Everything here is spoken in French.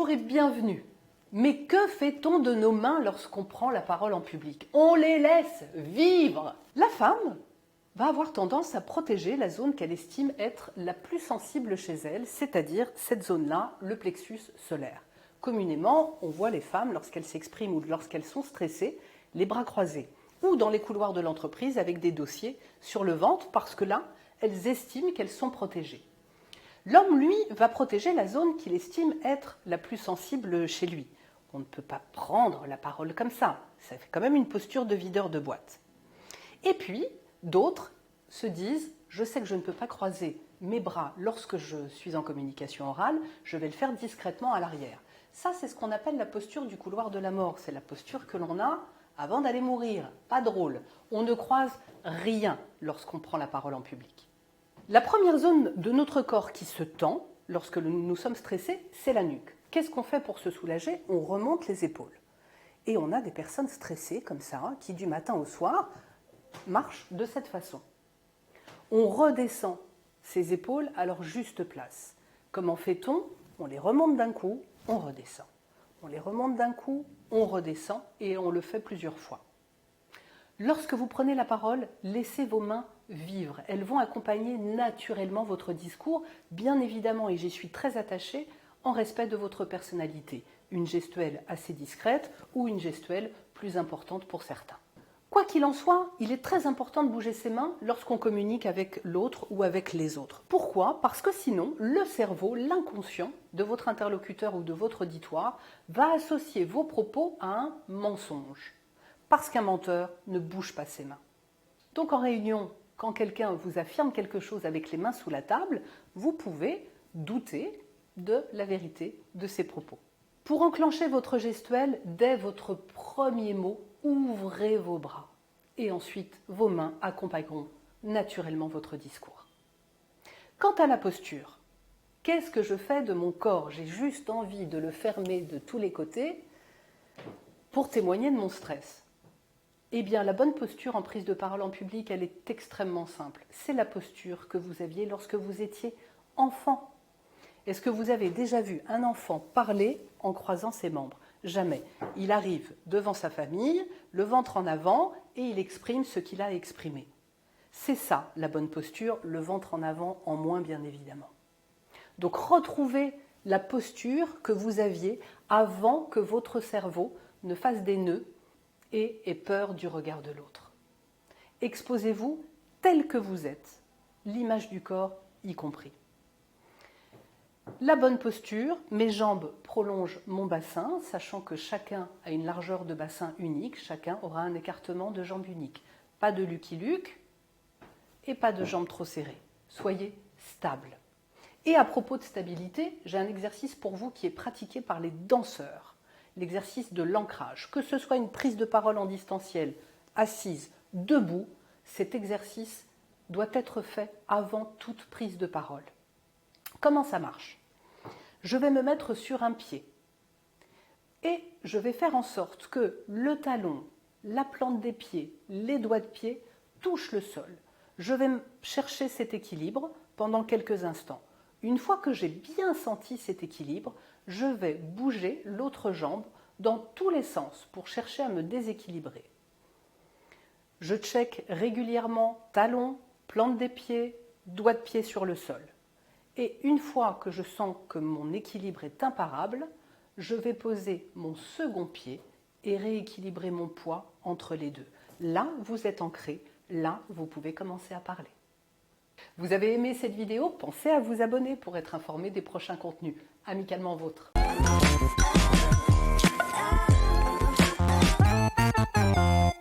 Bonjour et bienvenue. Mais que fait-on de nos mains lorsqu'on prend la parole en public? On les laisse vivre. La femme va avoir tendance à protéger la zone qu'elle estime être la plus sensible chez elle, c'est-à-dire cette zone-là, le plexus solaire. Communément, on voit les femmes, lorsqu'elles s'expriment ou lorsqu'elles sont stressées, les bras croisés, ou dans les couloirs de l'entreprise avec des dossiers sur le ventre, parce que là, elles estiment qu'elles sont protégées. L'homme, lui, va protéger la zone qu'il estime être la plus sensible chez lui. On ne peut pas prendre la parole comme ça. Ça fait quand même une posture de videur de boîte. Et puis, d'autres se disent « Je sais que je ne peux pas croiser mes bras lorsque je suis en communication orale, je vais le faire discrètement à l'arrière. » Ça, c'est ce qu'on appelle la posture du couloir de la mort. C'est la posture que l'on a avant d'aller mourir. Pas drôle. On ne croise rien lorsqu'on prend la parole en public. La première zone de notre corps qui se tend lorsque nous sommes stressés, c'est la nuque. Qu'est-ce qu'on fait pour se soulager? On remonte les épaules. Et on a des personnes stressées comme ça, qui du matin au soir marchent de cette façon. On redescend ces épaules à leur juste place. Comment fait-on? On les remonte d'un coup, on redescend. On les remonte d'un coup, on redescend et on le fait plusieurs fois. Lorsque vous prenez la parole, laissez vos mains vivre. Elles vont accompagner naturellement votre discours, bien évidemment, et j'y suis très attachée, en respect de votre personnalité. Une gestuelle assez discrète ou une gestuelle plus importante pour certains. Quoi qu'il en soit, il est très important de bouger ses mains lorsqu'on communique avec l'autre ou avec les autres. Pourquoi? Parce que sinon, le cerveau, l'inconscient de votre interlocuteur ou de votre auditoire va associer vos propos à un mensonge. Parce qu'un menteur ne bouge pas ses mains. Donc en réunion, quand quelqu'un vous affirme quelque chose avec les mains sous la table, vous pouvez douter de la vérité de ses propos. Pour enclencher votre gestuelle, dès votre premier mot, ouvrez vos bras. Et ensuite, vos mains accompagneront naturellement votre discours. Quant à la posture, qu'est-ce que je fais de mon corps? J'ai juste envie de le fermer de tous les côtés pour témoigner de mon stress. Eh bien, la bonne posture en prise de parole en public, elle est extrêmement simple. C'est la posture que vous aviez lorsque vous étiez enfant. Est-ce que vous avez déjà vu un enfant parler en croisant ses membres? Jamais. Il arrive devant sa famille, le ventre en avant, et il exprime ce qu'il a exprimé. C'est ça, la bonne posture, le ventre en avant, en moins bien évidemment. Donc, retrouvez la posture que vous aviez avant que votre cerveau ne fasse des nœuds et ait peur du regard de l'autre. Exposez-vous tel que vous êtes, l'image du corps y compris. La bonne posture, mes jambes prolongent mon bassin, sachant que chacun a une largeur de bassin unique, chacun aura un écartement de jambes unique. Pas de Lucky-Luke et pas de jambes trop serrées. Soyez stable. Et à propos de stabilité, j'ai un exercice pour vous qui est pratiqué par les danseurs. L'exercice de l'ancrage. Que ce soit une prise de parole en distanciel, assise, debout, cet exercice doit être fait avant toute prise de parole. Comment ça marche? Je vais me mettre sur un pied et je vais faire en sorte que le talon, la plante des pieds, les doigts de pied touchent le sol. Je vais chercher cet équilibre pendant quelques instants. Une fois que j'ai bien senti cet équilibre, je vais bouger l'autre jambe dans tous les sens pour chercher à me déséquilibrer. Je check régulièrement talon, plante des pieds, doigts de pied sur le sol. Et une fois que je sens que mon équilibre est imparable, je vais poser mon second pied et rééquilibrer mon poids entre les deux. Là, vous êtes ancré. Là, vous pouvez commencer à parler. Vous avez aimé cette vidéo? Pensez à vous abonner pour être informé des prochains contenus. Amicalement vôtre.